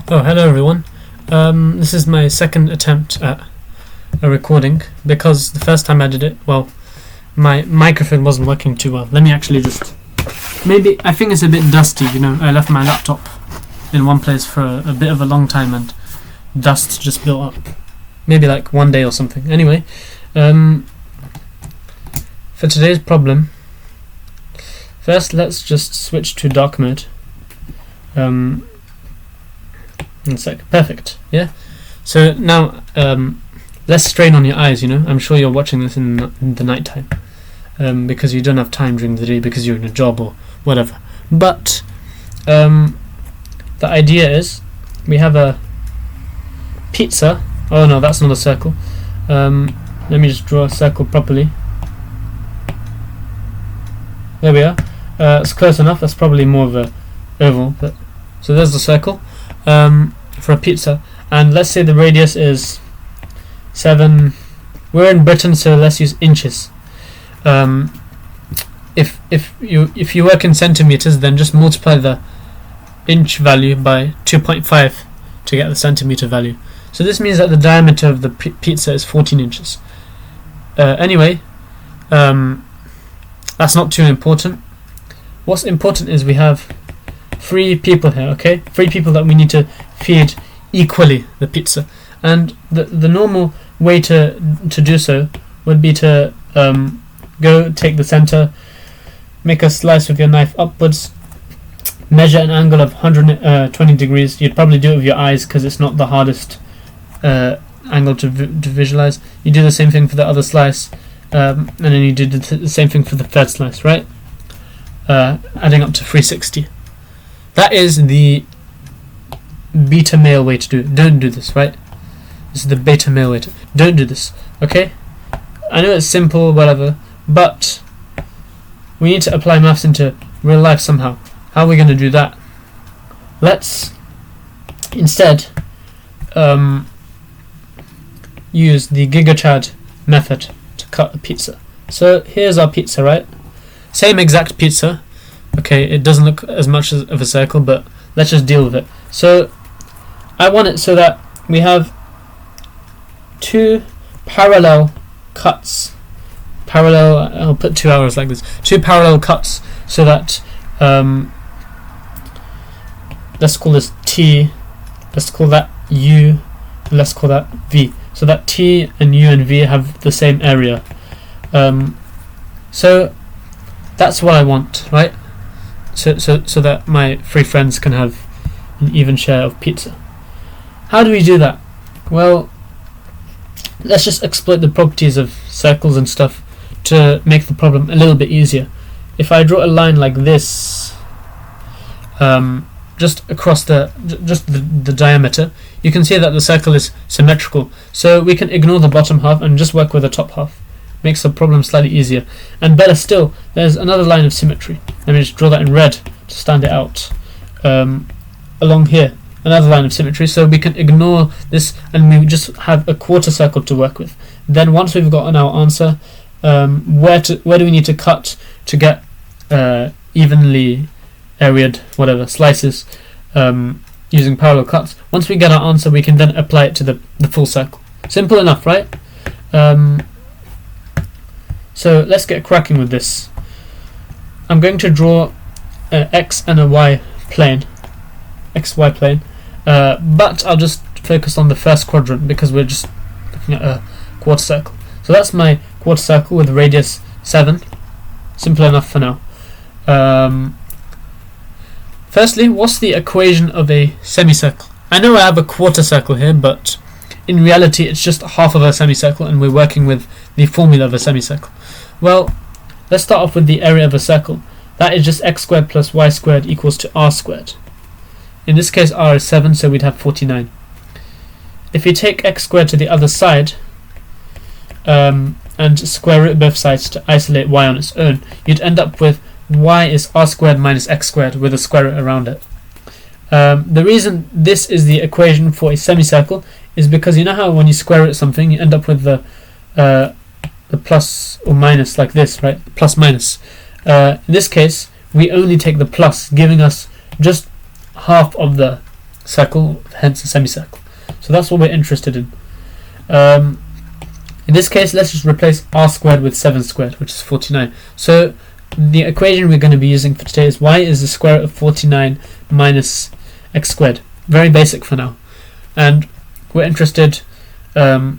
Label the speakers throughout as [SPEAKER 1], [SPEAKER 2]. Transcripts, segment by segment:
[SPEAKER 1] Oh, hello everyone. This is my second attempt at a recording because the first time I did it, well, my microphone wasn't working too well. Let me actually maybe, I think it's a bit dusty, I left my laptop in one place for a bit of a long time and dust just built up. Maybe like one day or something. Anyway, for today's problem, first let's just switch to dark mode. It's like perfect, yeah. So now, less strain on your eyes. I'm sure you're watching this in the night time, because you don't have time during the day because you're in a job or whatever. But the idea is we have a pizza. Oh no, that's not a circle. Let me just draw a circle properly. There we are. It's close enough. That's probably more of a oval. But so there's the circle. For a pizza, and let's say the radius is 7. We're in Britain, so let's use inches. If you work in centimeters, then just multiply the inch value by 2.5 to get the centimeter value. So this means that the diameter of the pizza is 14 inches. Anyway, that's not too important. What's important is we have 3 people here, okay? 3 people that we need to feed equally the pizza. And the normal way to do so would be to go take the center, make a slice with your knife upwards, measure an angle of 120 degrees. You'd probably do it with your eyes because it's not the hardest angle to visualize. You do the same thing for the other slice, and then you do the same thing for the third slice, right? Adding up to 360. That is the beta male way to do it. Don't do this, right? This is the beta male way to don't do this, okay? I know it's simple, whatever, but we need to apply maths into real life somehow. How are we going to do that? Let's instead use the GigaChad method to cut a pizza. So here's our pizza, right? Same exact pizza. Okay, it doesn't look as much of a circle, but let's just deal with it. So I want it so that we have 2 parallel cuts. I'll put 2 arrows like this. 2 parallel cuts so that let's call this T, let's call that U, and let's call that V. So that T and U and V have the same area. So that's what I want, right? So that my 3 friends can have an even share of pizza. How do we do that? Well, let's just exploit the properties of circles and stuff to make the problem a little bit easier. If I draw a line like this, just across the diameter, you can see that the circle is symmetrical. So we can ignore the bottom half and just work with the top half. Makes the problem slightly easier. And better still, there's another line of symmetry. Let me just draw that in red to stand it out. Along here, another line of symmetry, so we can ignore this and we just have a quarter circle to work with. Then once we've gotten our answer, where do we need to cut to get evenly areaed slices using parallel cuts? Once we get our answer, we can then apply it to the full circle. Simple enough, right? So let's get cracking with this. I'm going to draw an X and a Y plane, XY plane, but I'll just focus on the first quadrant because we're just looking at a quarter circle. So that's my quarter circle with radius 7. Simple enough for now. Firstly, what's the equation of a semicircle? I know I have a quarter circle here, but in reality it's just half of a semicircle and we're working with the formula of a semicircle. Well, let's start off with the area of a circle. That is just x squared plus y squared equals to r squared. In this case r is 7, so we'd have 49. If you take x squared to the other side and square root both sides to isolate y on its own, you'd end up with y is r squared minus x squared with a square root around it. The reason this is the equation for a semicircle is because you know how when you square root something you end up with the plus or minus like this, right? Plus minus. In this case we only take the plus, giving us just half of the circle, hence a semicircle. So that's what we're interested in. In this case, let's just replace r squared with 7 squared, which is 49. So the equation we're going to be using for today is y is the square root of 49 minus x squared. Very basic for now. And we're interested in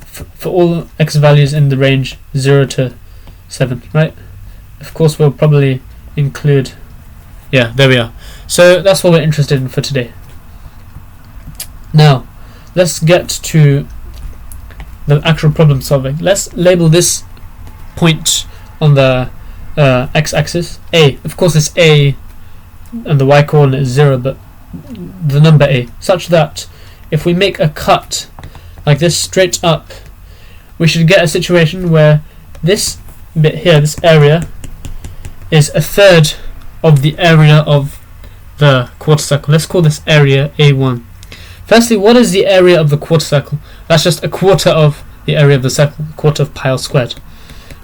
[SPEAKER 1] for all x values in the range 0 to 7, right? Of course, we'll probably include... Yeah, there we are. So that's what we're interested in for today. Now, let's get to the actual problem solving. Let's label this point on the x-axis A. Of course, it's A and the y-coordinate is 0, but the number A, such that if we make a cut like this straight up, we should get a situation where this bit here, this area, is a third of the area of the quarter circle. Let's call this area A1. Firstly, what is the area of the quarter circle? That's just a quarter of the area of the circle, a quarter of pi r squared.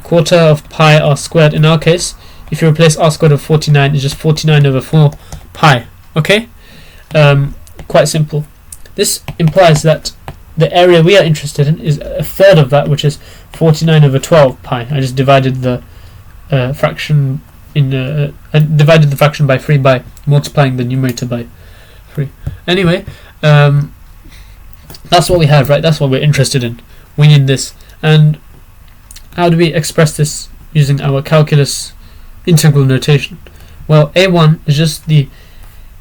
[SPEAKER 1] Quarter of pi r squared, in our case, if you replace r squared with 49, it's just 49 over 4 pi. Okay? Quite simple. This implies that the area we are interested in is a third of that, which is 49 over 12 pi. I just divided the fraction divided the fraction by 3 by multiplying the numerator by 3. Anyway, that's what we have, right? That's what we're interested in. We need this. And how do we express this using our calculus integral notation? Well, a1 is just the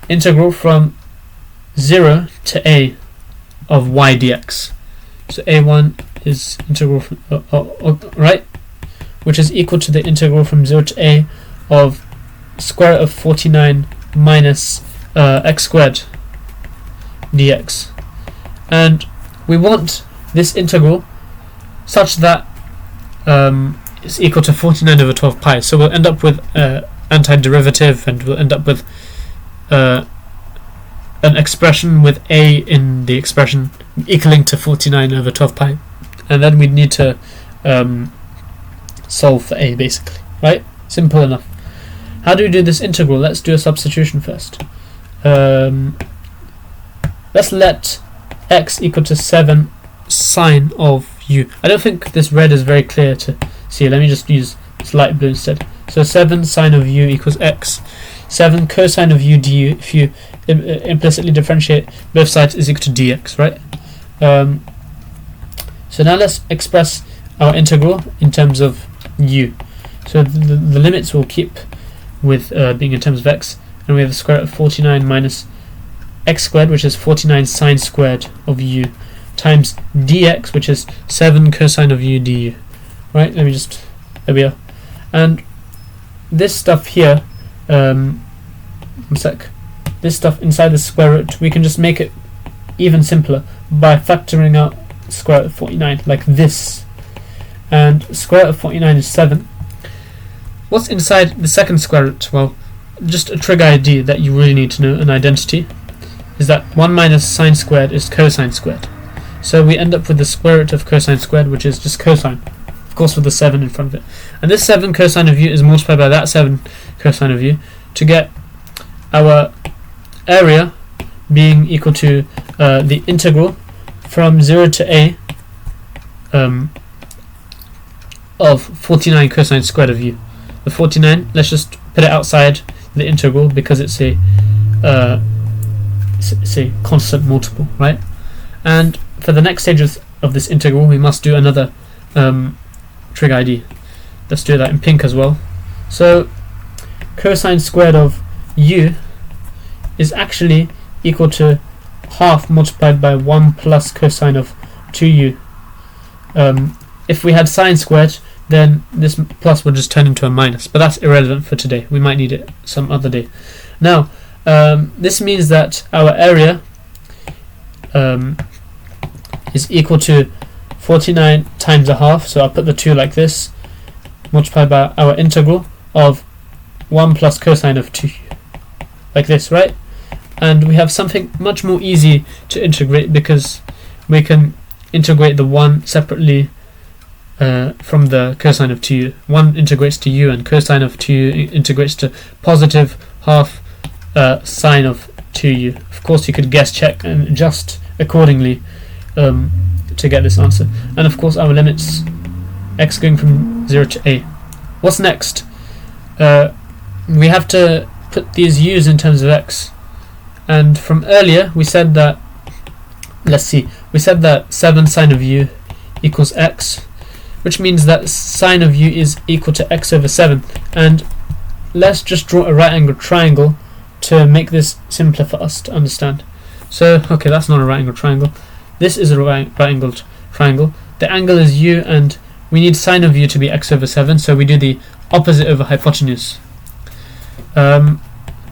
[SPEAKER 1] integral from 0 to a of y dx. So a1 is integral from, right, which is equal to the integral from 0 to a of square root of 49 minus x squared dx. And we want this integral such that it's equal to 49 over 12 pi. So we'll end up with antiderivative, and we'll end up with an expression with a in the expression equaling to 49 over 12 pi. And then we'd need to solve for a, basically, right? Simple enough. How do we do this integral? Let's do a substitution first. Let's let x equal to 7 sine of u. I don't think this red is very clear to see. Let me just use this light blue instead. So 7 sine of u equals x. 7 cosine of u du, if you implicitly differentiate both sides, is equal to dx, right? So now let's express our integral in terms of u. So the limits will keep with being in terms of x, and we have the square root of 49 minus x squared, which is 49 sine squared of u, times dx, which is 7 cosine of u du. Right? Let me just... There we are. And this stuff here, one sec. This stuff inside the square root, we can just make it even simpler by factoring out square root of 49, like this. And square root of 49 is 7. What's inside the second square root? Well, just a trig ID that you really need to know, an identity, is that 1 minus sine squared is cosine squared. So we end up with the square root of cosine squared, which is just cosine, of course with the 7 in front of it. And this 7 cosine of u is multiplied by that 7 cosine of u to get our area being equal to the integral from 0 to a of 49 cosine squared of u. The 49, let's just put it outside the integral because it's a constant multiple, right? And for the next stage of this integral, we must do another trig ID. Let's do that in pink as well. So cosine squared of u is actually equal to half multiplied by 1 plus cosine of 2u. If we had sine squared, then this plus would just turn into a minus, but that's irrelevant for today. We might need it some other day. Now, this means that our area is equal to 49 times a half, so I'll put the 2 like this, multiplied by our integral of 1 plus cosine of 2, like this, right? And we have something much more easy to integrate because we can integrate the 1 separately from the cosine of 2u. 1 integrates to u, and cosine of 2u integrates to positive half sine of 2u. Of course, you could guess check and adjust accordingly to get this answer. And of course, our limits x going from 0 to a. What's next? We have to put these u's in terms of x. And from earlier, we said that, let's see, we said that 7 sine of u equals x, which means that sine of u is equal to x over 7. And let's just draw a right angled triangle to make this simpler for us to understand. So, okay, that's not a right angled triangle. This is a right angled triangle. The angle is u, and we need sine of u to be x over 7, so we do the opposite over hypotenuse.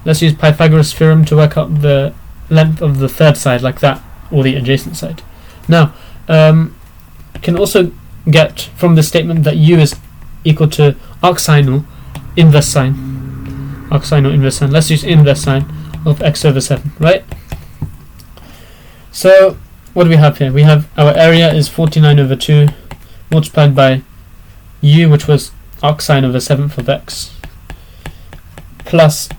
[SPEAKER 1] Let's use Pythagoras' theorem to work out the length of the third side, like that, or the adjacent side. Now, can also get from the statement that u is equal to arcsine or inverse sine. Arcsine or inverse sine. Let's use inverse sine of x over 7, right? So, what do we have here? We have our area is 49 over 2 multiplied by u, which was arcsine over 7th of x, plus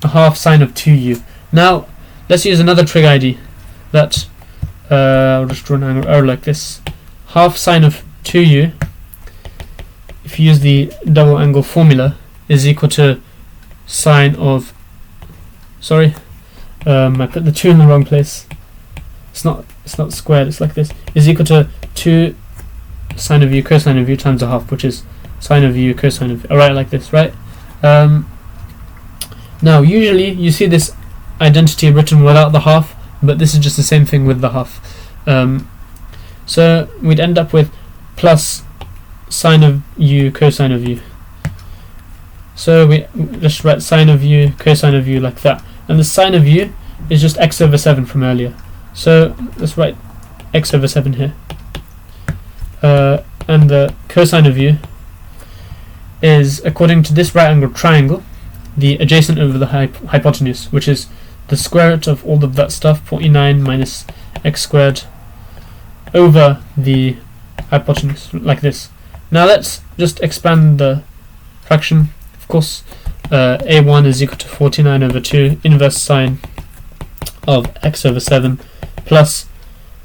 [SPEAKER 1] a half sine of 2u. Now, let's use another trig ID that, I'll just draw an arrow like this. Half sine of 2u, if you use the double angle formula, is equal to sine of, sorry, I put the 2 in the wrong place. It's not squared, it's like this. Is equal to 2 sine of u cosine of u times a half, which is sine of u cosine of u. Alright, like this, right? Now, usually you see this identity written without the half, but this is just the same thing with the half. So we'd end up with plus sine of u cosine of u. So we just write sine of u cosine of u like that. And the sine of u is just x over 7 from earlier. So let's write x over 7 here. And the cosine of u is, according to this right angled triangle, the adjacent over the hypotenuse, which is the square root of all of that stuff, 49 minus x squared, over the hypotenuse, like this. Now let's just expand the fraction. Of course, a1 is equal to 49 over 2 inverse sine of x over 7 plus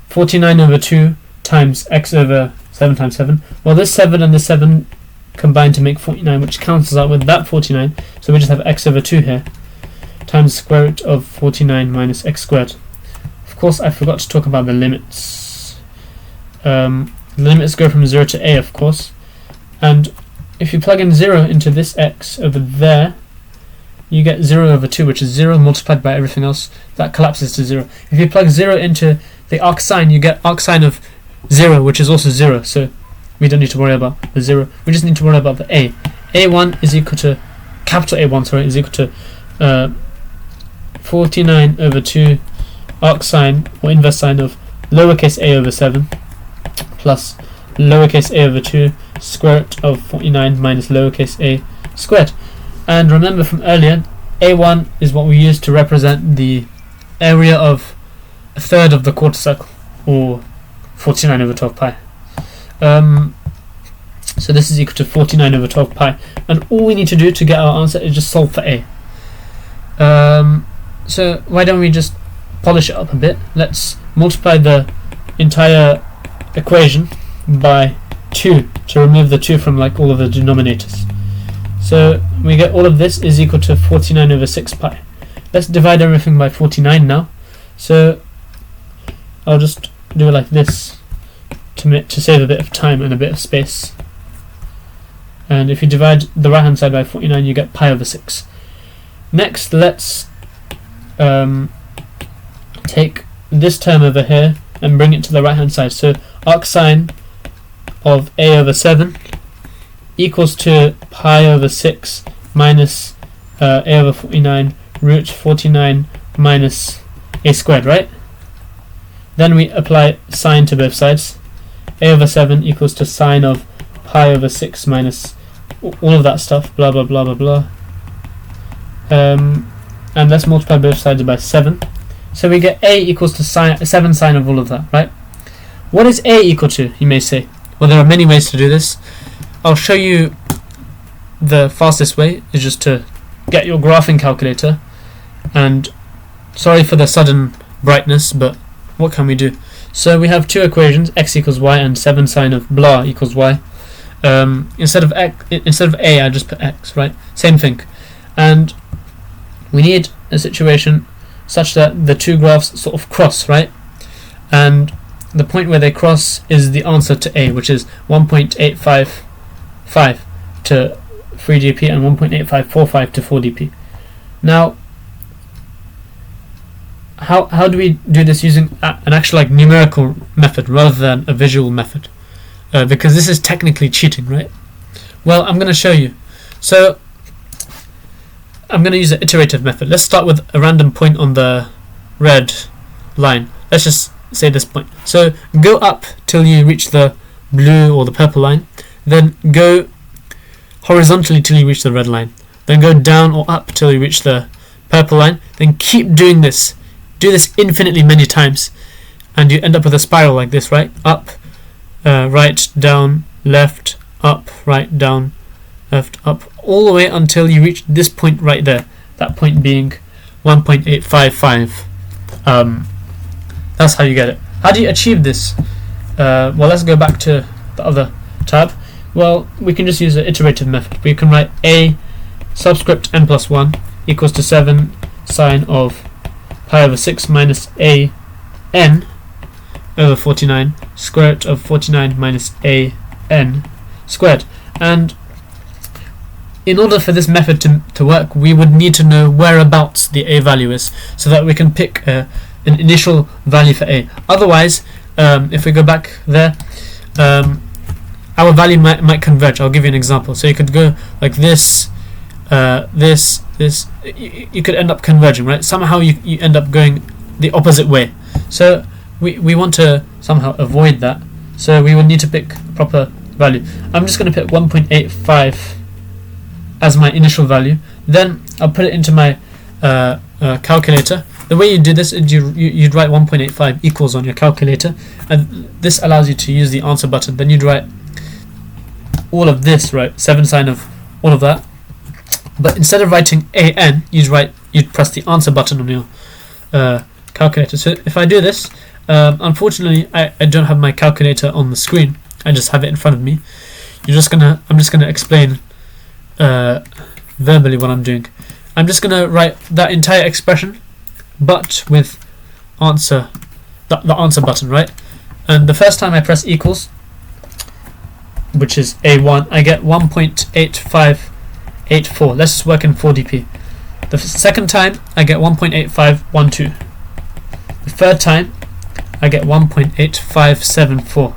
[SPEAKER 1] 49 over 2 times x over 7 times 7. Well, this 7 and this 7 combine to make 49, which cancels out with that 49, so we just have x over 2 here, times square root of 49 minus x squared. Of course, I forgot to talk about the limits. The limits go from 0 to a, of course, and if you plug in 0 into this x over there, you get 0 over 2, which is 0 multiplied by everything else. That collapses to 0. If you plug 0 into the arcsine, you get arcsine of 0, which is also 0, so we don't need to worry about the 0. We just need to worry about the a. a1 is equal to, capital A1, sorry, is equal to 49 over 2 arcsine, or inverse sine of lowercase a over 7, plus lowercase a over 2 square root of 49 minus lowercase a squared. And remember from earlier, a1 is what we use to represent the area of a third of the quarter circle, or 49 over 12 pi. So this is equal to 49 over 12 pi, and all we need to do to get our answer is just solve for a. So why don't we just polish it up a bit? Let's multiply the entire equation by 2 to remove the 2 from like all of the denominators. So we get all of this is equal to 49 over 6 pi. Let's divide everything by 49 now. So I'll just do it like this to save a bit of time and a bit of space. And if you divide the right hand side by 49, you get pi over 6. Next, let's take this term over here and bring it to the right hand side. So arcsine of a over 7 equals to pi over 6 minus a over 49 root 49 minus a squared, right? Then we apply sine to both sides. A over 7 equals to sine of pi over 6 minus all of that stuff, blah blah blah blah blah. And let's multiply both sides by 7. So we get a equals to 7 sine of all of that, right? What is a equal to, you may say? Well, there are many ways to do this. I'll show you the fastest way is just to get your graphing calculator and Sorry for the sudden brightness, but what can we do? So we have two equations, x equals y and 7 sine of blah equals y. Instead of a, I just put x, right? Same thing. And we need a situation such that the two graphs sort of cross, right? And the point where they cross is the answer to a, which is 1.855 to 3dp and 1.8545 to 4dp. Now, how do we do this using an actual like numerical method rather than a visual method? Because this is technically cheating, right? Well, I'm going to show you. So I'm going to use an iterative method. Let's start with a random point on the red line. Let's just say this point. So go up till you reach the blue or the purple line, then go horizontally till you reach the red line, then go down or up till you reach the purple line, then keep doing this. Do this infinitely many times, and you end up with a spiral like this, right? Up, right, down, left, up, right, down, left, up, all the way until you reach this point right there. That point being 1.855. That's how you get it. How do you achieve this? Well, let's go back to the other tab. Well, we can just use the iterative method. We can write a subscript n plus 1 equals to 7 sine of pi over 6 minus a n over 49 square root of 49 minus a n squared. And in order for this method to work, we would need to know whereabouts the a value is, so that we can pick an initial value for a. Otherwise, if we go back there, our value might converge. I'll give you an example. So you could go like this, this. You could end up converging, right? Somehow you end up going the opposite way. So we want to somehow avoid that. So we would need to pick a proper value. I'm just going to pick 1.85 as my initial value. Then I'll put it into my calculator. The way you do this is you'd write 1.85 equals on your calculator, and this allows you to use the answer button. Then you'd write all of this, right? 7 sine of all of that. But instead of writing an, you'd press the answer button on your calculator. So if I do this, unfortunately I don't have my calculator on the screen. I just have it in front of me. I'm just gonna explain verbally what I'm doing. I'm just gonna write that entire expression, but with answer, the answer button, right? And the first time I press equals, which is a1, I get 1.8584. Let's just work in 4dp. The second time I get 1.8512. The third time I get 1.8574.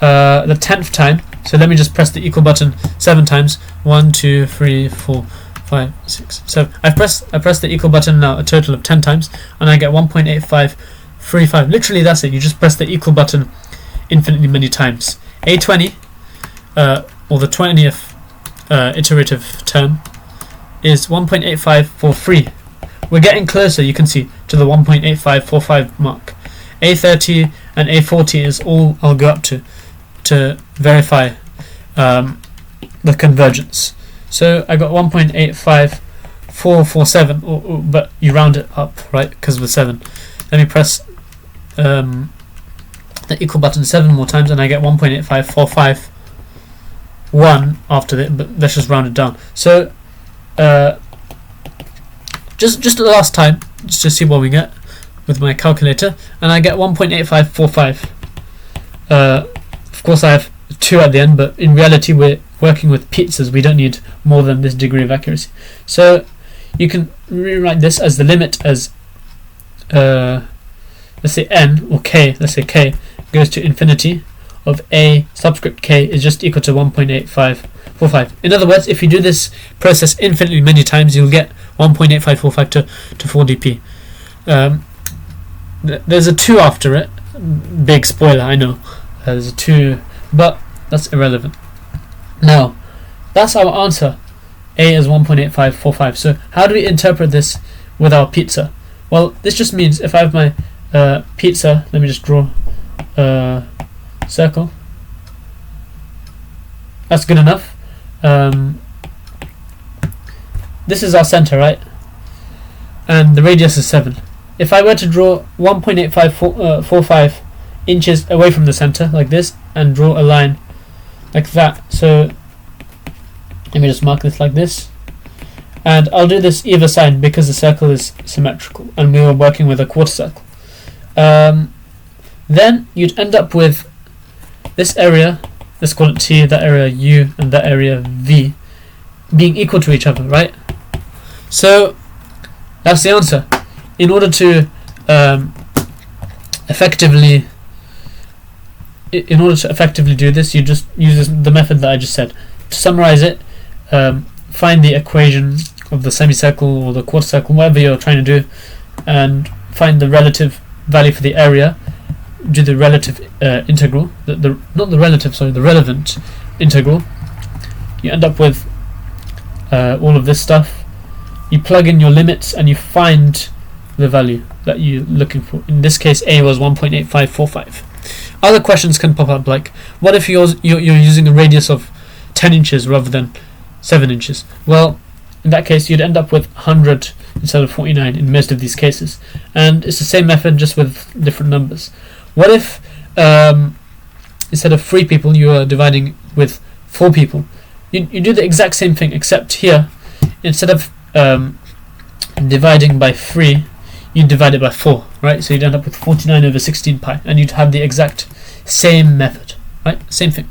[SPEAKER 1] The 10th time, so let me just press the equal button 7 times. 1, 2, 3, 4, 5, 6, 7. I press the equal button now a total of 10 times, and I get 1.8535. Literally, that's it. You just press the equal button infinitely many times. A20, or the 20th iterative term, is 1.8543. We're getting closer, you can see, to the 1.8545 mark. A30 and A40 is all I'll go up to verify the convergence. So I got 1.85447, but you round it up, right, because of the 7. Let me press the equal button 7 more times, and I get 1.85451 after it, but let's just round it down. So just the last time, just to see what we get with my calculator, and I get 1.8545. Of course I have 2 at the end, but in reality we're working with pizzas. We don't need more than this degree of accuracy. So you can rewrite this as the limit as let's say n, or k, let's say k goes to infinity of a subscript k is just equal to 1.8545. In other words, if you do this process infinitely many times, you'll get 1.8545 to 4dp. There's a 2 after it. Big spoiler, I know. There's a 2, but that's irrelevant. Now, that's our answer. A is 1.8545. So how do we interpret this with our pizza? Well, this just means if I have my pizza, let me just draw a circle. That's good enough. This is our center, right? and the radius is 7. If I were to draw 1.8545 inches away from the center like this and draw a line like that, so let me just mark this like this, and I'll do this either side because the circle is symmetrical and we were working with a quarter circle. Then you'd end up with this area, let's call it T, that area U, and that area V being equal to each other, right? So that's the answer. In order to effectively do this, you just use the method that I just said. To summarize it, find the equation of the semicircle or the quarter circle, whatever you're trying to do, and find the relative value for the area. Do the relative integral, the relevant integral. You end up with all of this stuff. You plug in your limits and you find the value that you're looking for. In this case, A was 1.8545. Other questions can pop up, like, what if you're using a radius of 10 inches rather than 7 inches? Well, in that case, you'd end up with 100 instead of 49 in most of these cases. And it's the same method, just with different numbers. What if instead of 3 people, you are dividing with 4 people? You do the exact same thing, except here, instead of dividing by 3, you divide it by 4, right? So you'd end up with 49 over 16 pi, and you'd have the exact same method, right? Same thing.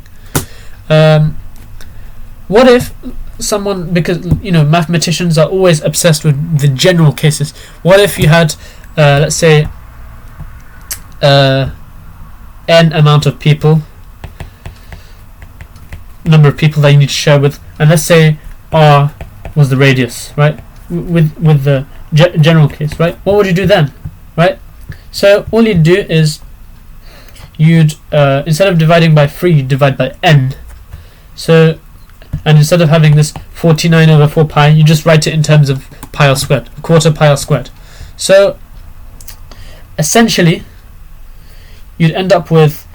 [SPEAKER 1] What if someone, because mathematicians are always obsessed with the general cases. What if you had, let's say, n amount of people, number of people that you need to share with, and let's say r was the radius, right? With the general case, right? What would you do then, right? So all you'd do is you'd instead of dividing by 3, you'd divide by n. So, and instead of having this 49 over 4 pi, you just write it in terms of pi r squared, a quarter pi r squared. So essentially, you'd end up with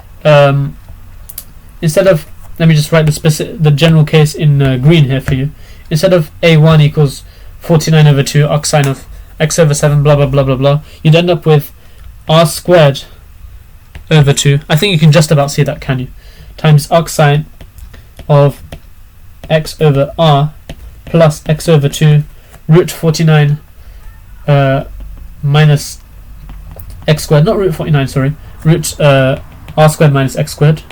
[SPEAKER 1] instead of, let me just write the general case in green here for you. Instead of a1 equals 49 over 2 arc sine of x over 7 blah blah blah blah blah, you'd end up with r squared over 2. I think you can just about see that, can you? Times arc sine of x over r plus x over 2 root 49 minus x squared, not root 49, sorry, root r squared minus x squared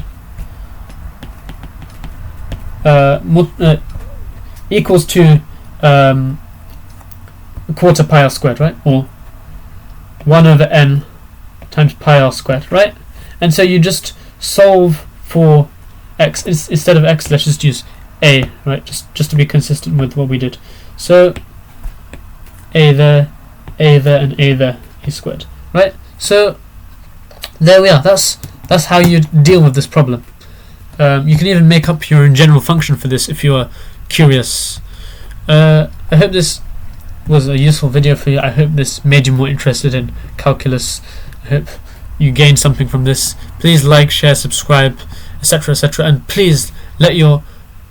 [SPEAKER 1] equals to a quarter pi r squared, right? Or 1 over n times pi r squared, right? And so you just solve for x. Instead of x, let's just use a, right? Just to be consistent with what we did. So a there, and a there, a squared, right? So there we are. That's how you deal with this problem. You can even make up your own general function for this if you are curious. I hope this was a useful video for you. I hope this made you more interested in calculus. I hope you gained something from this. Please like, share, subscribe, etc., etc., and please let your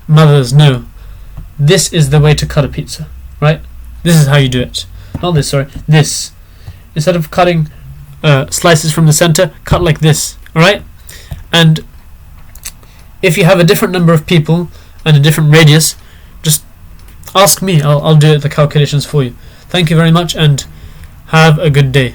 [SPEAKER 1] mothers know this is the way to cut a pizza, right? This is how you do it. Not this, sorry, this. Instead of cutting slices from the center, cut like this, alright? And if you have a different number of people and a different radius, just ask me. I'll do the calculations for you. Thank you very much and have a good day.